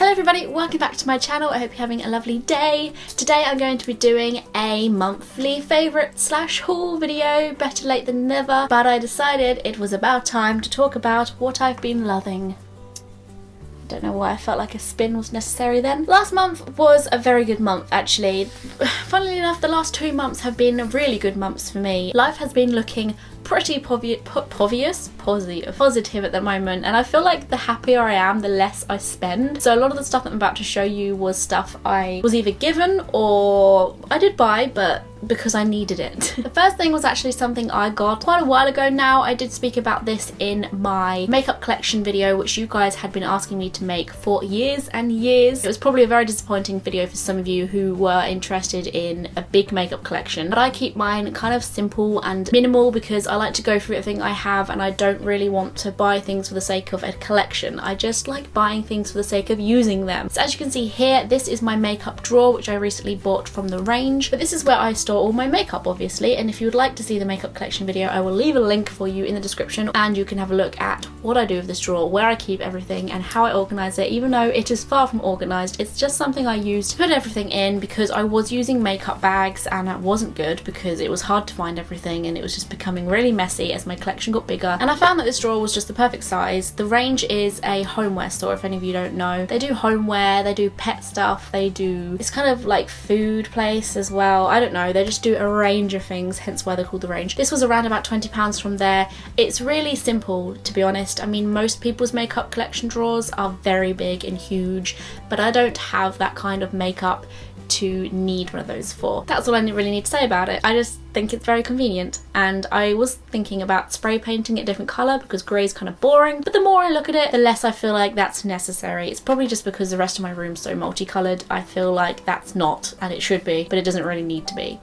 Hello everybody, welcome back to my channel. I hope you're having a lovely day. Today I'm going to be doing a monthly favourite / haul video, better late than never, but I decided it was about time to talk about what I've been loving. I don't know why I felt like a spin was necessary then. Last month was a very good month actually. Funnily enough, the last 2 months have been really good months for me. Life has been looking pretty positive at the moment, and I feel like the happier I am, the less I spend. So a lot of the stuff that I'm about to show you was stuff I was either given or I did buy, but because I needed it. The first thing was actually something I got quite a while ago now. I did speak about this in my makeup collection video, which you guys had been asking me to make for years and years. It was probably a very disappointing video for some of you who were interested in a big makeup collection, but I keep mine kind of simple and minimal because I like to go through everything I have, and I don't really want to buy things for the sake of a collection. I just like buying things for the sake of using them. So as you can see here, this is my makeup drawer, which I recently bought from the range, but this is where I store all my makeup obviously, and if you would like to see the makeup collection video, I will leave a link for you in the description, and you can have a look at what I do with this drawer, where I keep everything and how I organise it. Even though it is far from organised, it's just something I use to put everything in because I was using makeup bags and that wasn't good because it was hard to find everything and it was just becoming really messy as my collection got bigger, and I found that this drawer was just the perfect size. The range is a homeware store, if any of you don't know. They do homeware, they do pet stuff, they do, it's kind of like food place as well. I don't know, they just do a range of things, hence why they're called the range. This was around about £20 from there. It's really simple, to be honest. I mean, most people's makeup collection drawers are very big and huge, but I don't have that kind of makeup to need one of those for. That's all I really need to say about it. I just think it's very convenient, and I was thinking about spray painting it a different colour because grey is kind of boring, but the more I look at it, the less I feel like that's necessary. It's probably just because the rest of my room's so multicoloured. I feel like that's not, and it should be, but it doesn't really need to be.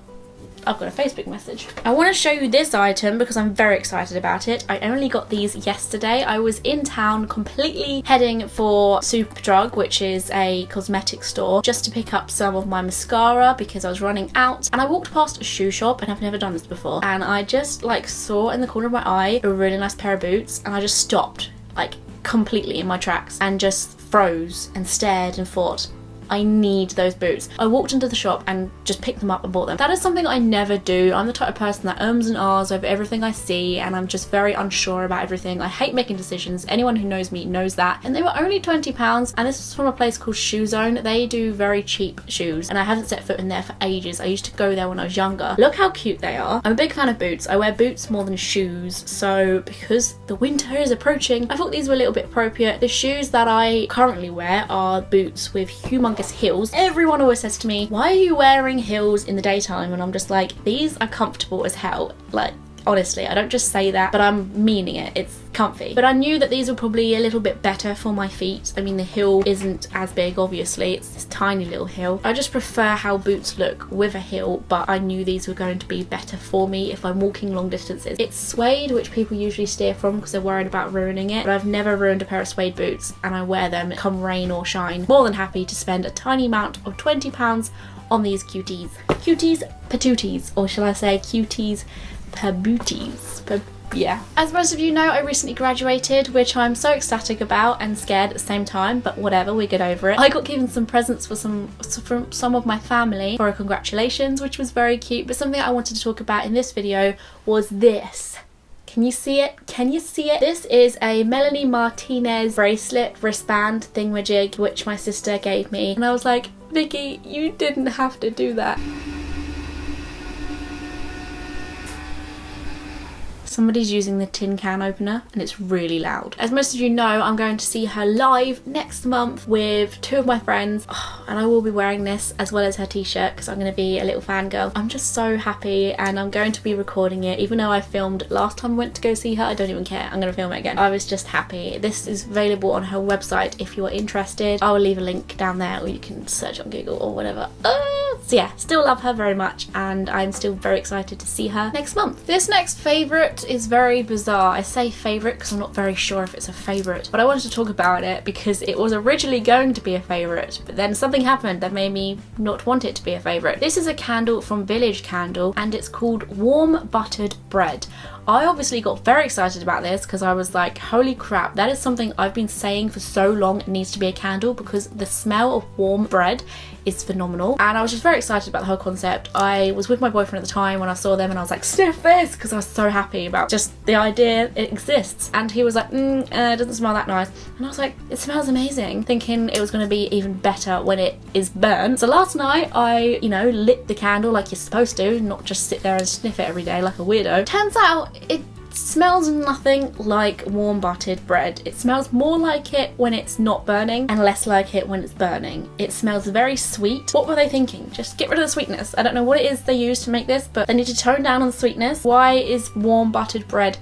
I've got a Facebook message. I want to show you this item because I'm very excited about it. I only got these yesterday. I was in town completely heading for Superdrug, which is a cosmetic store, just to pick up some of my mascara because I was running out, and I walked past a shoe shop, and I've never done this before, and I just like saw in the corner of my eye a really nice pair of boots, and I just stopped like completely in my tracks and just froze and stared and thought, I need those boots. I walked into the shop and just picked them up and bought them. That is something I never do. I'm the type of person that ums and ahs over everything I see, and I'm just very unsure about everything. I hate making decisions. Anyone who knows me knows that. And they were only £20, and this was from a place called Shoe Zone. They do very cheap shoes, and I haven't set foot in there for ages. I used to go there when I was younger. Look how cute they are. I'm a big fan of boots. I wear boots more than shoes, so because the winter is approaching, I thought these were a little bit appropriate. The shoes that I currently wear are boots with humongous heels. Everyone always says to me, why are you wearing heels in the daytime? And I'm just like, these are comfortable as hell. Like, honestly, I don't just say that, but I'm meaning it. It's comfy. But I knew that these were probably a little bit better for my feet. I mean, the heel isn't as big, obviously. It's this tiny little heel. I just prefer how boots look with a heel, but I knew these were going to be better for me if I'm walking long distances. It's suede, which people usually steer from because they're worried about ruining it, but I've never ruined a pair of suede boots, and I wear them come rain or shine. More than happy to spend a tiny amount of £20 on these cuties. Cuties patooties, or shall I say cuties pabooties. Yeah. As most of you know, I recently graduated, which I'm so ecstatic about and scared at the same time, but whatever, we get over it. I got given some presents from some of my family for a congratulations, which was very cute, but something I wanted to talk about in this video was this. Can you see it? Can you see it? This is a Melanie Martinez bracelet wristband thingamajig, which my sister gave me, and I was like, Vicky, you didn't have to do that. Somebody's using the tin can opener and it's really loud. As most of you know, I'm going to see her live next month with 2 of my friends, and I will be wearing this as well as her t-shirt because I'm going to be a little fangirl. I'm just so happy, and I'm going to be recording it. Even though I filmed last time I went to go see her, I don't even care. I'm going to film it again. I was just happy. This is available on her website if you are interested. I will leave a link down there, or you can search on Google or whatever. So yeah, still love her very much, and I'm still very excited to see her next month. This next favourite is very bizarre. I say favourite because I'm not very sure if it's a favourite, but I wanted to talk about it because it was originally going to be a favourite, but then something happened that made me not want it to be a favourite. This is a candle from Village Candle, and it's called Warm Buttered Bread. I obviously got very excited about this because I was like, holy crap, that is something I've been saying for so long it needs to be a candle, because the smell of warm bread is phenomenal. And I was just very excited about the whole concept. I was with my boyfriend at the time when I saw them, and I was like, sniff this, because I was so happy about just the idea it exists. And he was like, it doesn't smell that nice. And I was like, it smells amazing, thinking it was going to be even better when it is burnt. So last night I, lit the candle like you're supposed to, not just sit there and sniff it every day like a weirdo. Turns out it smells nothing like warm buttered bread. It smells more like it when it's not burning and less like it when it's burning. It smells very sweet. What were they thinking? Just get rid of the sweetness. I don't know what it is they use to make this, but they need to tone down on the sweetness. Why is warm buttered bread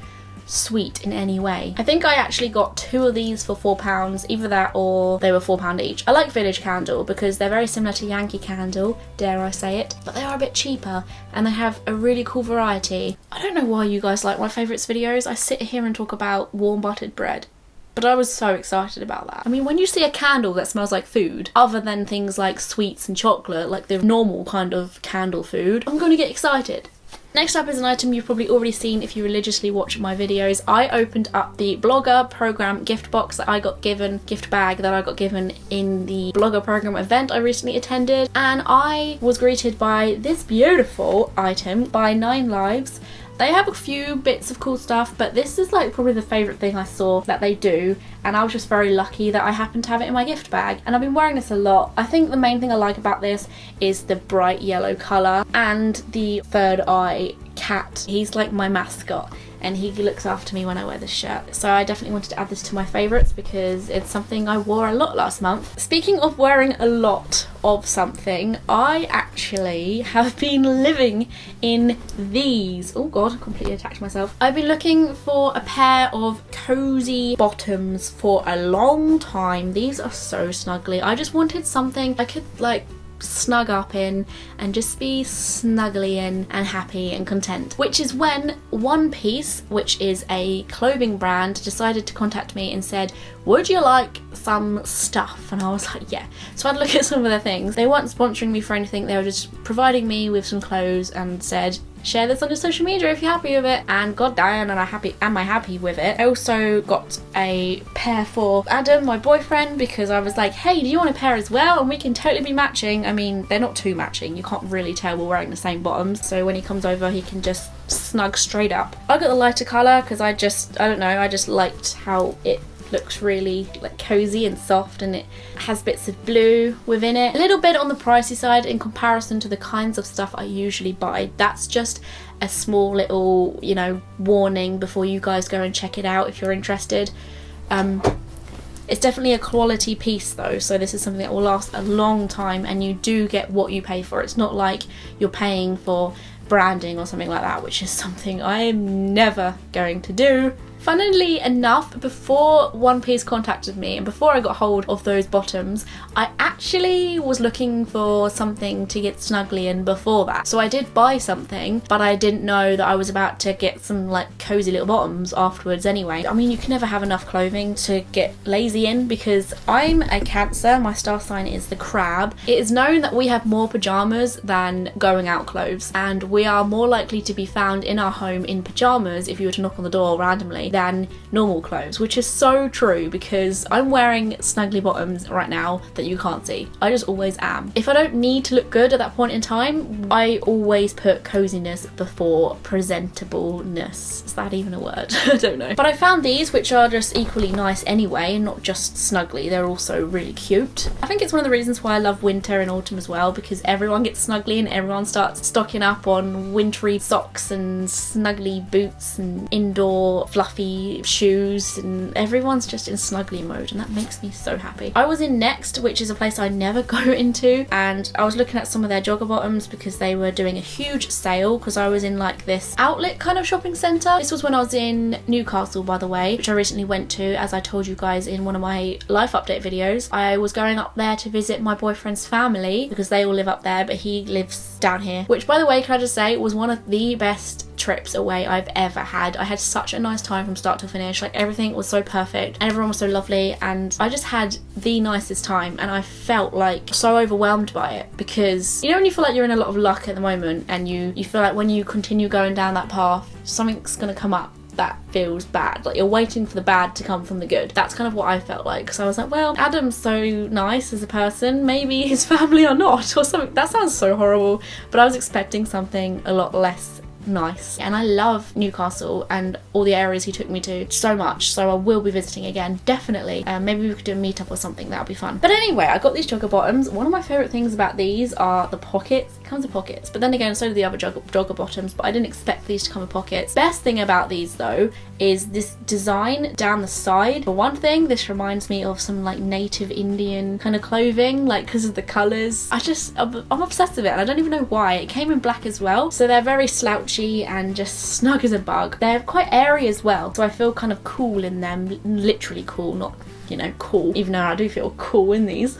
sweet in any way? I think I actually got 2 of these for £4, either that or they were £4 each. I like Village Candle because they're very similar to Yankee Candle, dare I say it, but they are a bit cheaper and they have a really cool variety. I don't know why you guys like my favourites videos. I sit here and talk about warm buttered bread, but I was so excited about that. I mean, when you see a candle that smells like food, other than things like sweets and chocolate, like the normal kind of candle food, I'm gonna get excited. Next up is an item you've probably already seen if you religiously watch my videos. I opened up the Blogger program gift box that I got given, gift bag that I got given in the Blogger program event I recently attended, and I was greeted by this beautiful item by 9 Lives. They have a few bits of cool stuff, but this is like probably the favourite thing I saw that they do, and I was just very lucky that I happened to have it in my gift bag, and I've been wearing this a lot. I think the main thing I like about this is the bright yellow colour and the third eye cat. He's like my mascot and he looks after me when I wear this shirt. So I definitely wanted to add this to my favourites because it's something I wore a lot last month. Speaking of wearing a lot of something, I actually have been living in these. Oh god, I completely attacked myself. I've been looking for a pair of cozy bottoms for a long time. These are so snuggly. I just wanted something I could like snug up in and just be snuggly in and happy and content, which is when One Piece, which is a clothing brand, decided to contact me and said, would you like some stuff? And I was like, yeah. So I'd look at some of their things. They weren't sponsoring me for anything, they were just providing me with some clothes and said, share this on your social media if you're happy with it. And god damn, am I happy with it. I also got a pair for Adam, my boyfriend, because I was like, hey, do you want a pair as well? And we can totally be matching. I mean, they're not too matching. You can't really tell we're wearing the same bottoms. So when he comes over, he can just snug straight up. I got the lighter colour because I don't know, I just liked how it looks really like cozy and soft, and it has bits of blue within it. A little bit on the pricey side in comparison to the kinds of stuff I usually buy. That's just a small little, warning before you guys go and check it out if you're interested. It's definitely a quality piece though, so this is something that will last a long time and you do get what you pay for. It's not like you're paying for branding or something like that, which is something I am never going to do. Funnily enough, before One Piece contacted me and before I got hold of those bottoms, I actually was looking for something to get snuggly in before that. So I did buy something, but I didn't know that I was about to get some like cozy little bottoms afterwards anyway. I mean, you can never have enough clothing to get lazy in because I'm a Cancer, my star sign is the crab. It is known that we have more pyjamas than going out clothes, and we are more likely to be found in our home in pyjamas if you were to knock on the door randomly than normal clothes, which is so true because I'm wearing snuggly bottoms right now that you can't see. I just always am. If I don't need to look good at that point in time, I always put coziness before presentableness. Is that even a word? I don't know. But I found these, which are just equally nice anyway, not just snuggly, they're also really cute. I think it's one of the reasons why I love winter and autumn as well, because everyone gets snuggly and everyone starts stocking up on wintry socks and snuggly boots and indoor fluffy shoes, and everyone's just in snuggly mode, and that makes me so happy. I was in Next, which is a place I never go into, and I was looking at some of their jogger bottoms because they were doing a huge sale, because I was in like this outlet kind of shopping centre. This was when I was in Newcastle, by the way, which I recently went to, as I told you guys in one of my life update videos. I was going up there to visit my boyfriend's family because they all live up there, but he lives down here, which, by the way, can I just say, was one of the best trips away I've ever had. I had such a nice time from start to finish. Like, everything was so perfect and everyone was so lovely, and I just had the nicest time, and I felt like so overwhelmed by it because, you know, when you feel like you're in a lot of luck at the moment and you feel like when you continue going down that path something's gonna come up that feels bad. Like, you're waiting for the bad to come from the good. That's kind of what I felt like, because I was like, well, Adam's so nice as a person, maybe his family are not, or something. That sounds so horrible, but I was expecting something a lot less nice. And I love Newcastle and all the areas he took me to so much, so I will be visiting again, definitely. Maybe we could do a meetup or something, that would be fun. But anyway, I got these jogger bottoms. One of my favourite things about these are the pockets. It comes with pockets, but then again, so do the other jogger bottoms, but I didn't expect these to come with pockets. Best thing about these though is this design down the side. For one thing, this reminds me of some like native Indian kind of clothing, like because of the colours. I'm obsessed with it, and I don't even know why. It came in black as well, so they're very slouchy and just snug as a bug. They're quite airy as well, so I feel kind of cool in them. Literally cool, not, you know, cool, even though I do feel cool in these.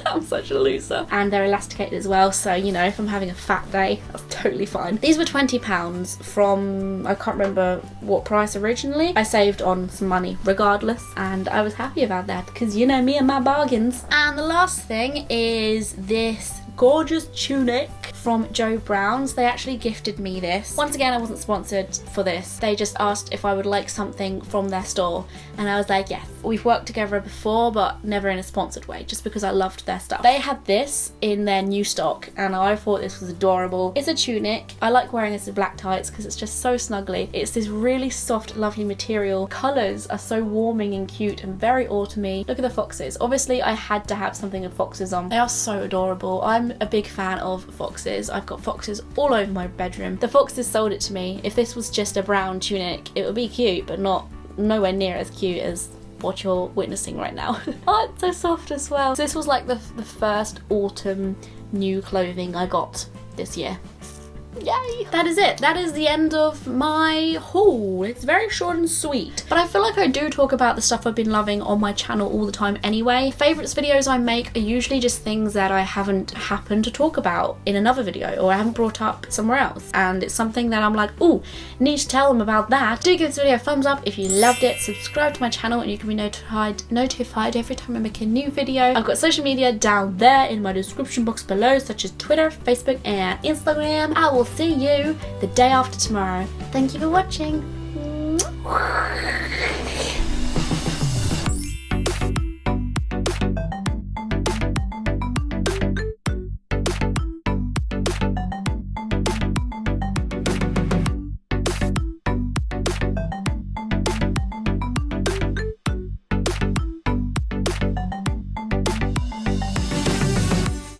I'm such a loser. And they're elasticated as well, so, you know, if I'm having a fat day, that's totally fine. These were £20 from, I can't remember what price originally. I saved on some money regardless, and I was happy about that, because you know me and my bargains. And the last thing is this gorgeous tunic from Joe Brown's. They actually gifted me this. Once again, I wasn't sponsored for this. They just asked if I would like something from their store, and I was like, yes. We've worked together before, but never in a sponsored way, just because I loved their stuff. They had this in their new stock, and I thought this was adorable. It's a tunic. I like wearing this with black tights because it's just so snuggly. It's this really soft, lovely material. Colours are so warming and cute and very autumny. Look at the foxes. Obviously, I had to have something with foxes on. They are so adorable. I'm a big fan of foxes. I've got foxes all over my bedroom. The foxes sold it to me. If this was just a brown tunic, it would be cute, but nowhere near as cute as what you're witnessing right now. Oh, it's so soft as well. So this was like the first autumn new clothing I got this year. Yay! That is it. That is the end of my haul. It's very short and sweet, but I feel like I do talk about the stuff I've been loving on my channel all the time anyway. Favourites videos I make are usually just things that I haven't happened to talk about in another video, or I haven't brought up somewhere else, and it's something that I'm like, ooh, need to tell them about that. Do give this video a thumbs up if you loved it, subscribe to my channel, and you can be notified every time I make a new video. I've got social media down there in my description box below, such as Twitter, Facebook, and Instagram. I will see you the day after tomorrow. Thank you for watching.